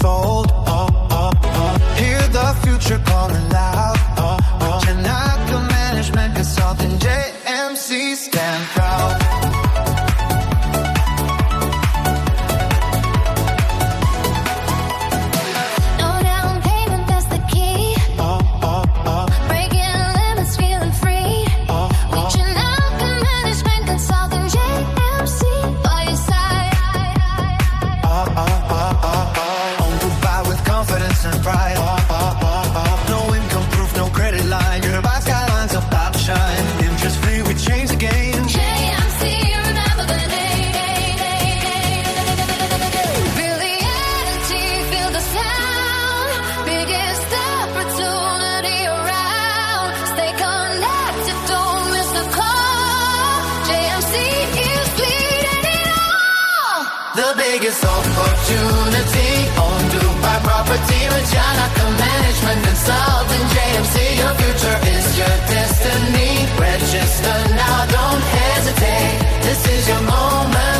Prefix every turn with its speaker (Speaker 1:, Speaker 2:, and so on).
Speaker 1: unfold. Hear the future calling loud. Janaka Management Consulting, JMC, stand proud. And pride. No income proof, no credit line. Your buy skyline's about to shine. Interest free, we change the game.
Speaker 2: JMC, remember the name. Feel the energy, feel the sound. Biggest opportunity around. Stay connected, don't miss the call. JMC is leading it all.
Speaker 1: The biggest opportunity on Dubai property with Janaka Management Consulting, JMC. Your future is your destiny. Register now, don't hesitate. This is your moment.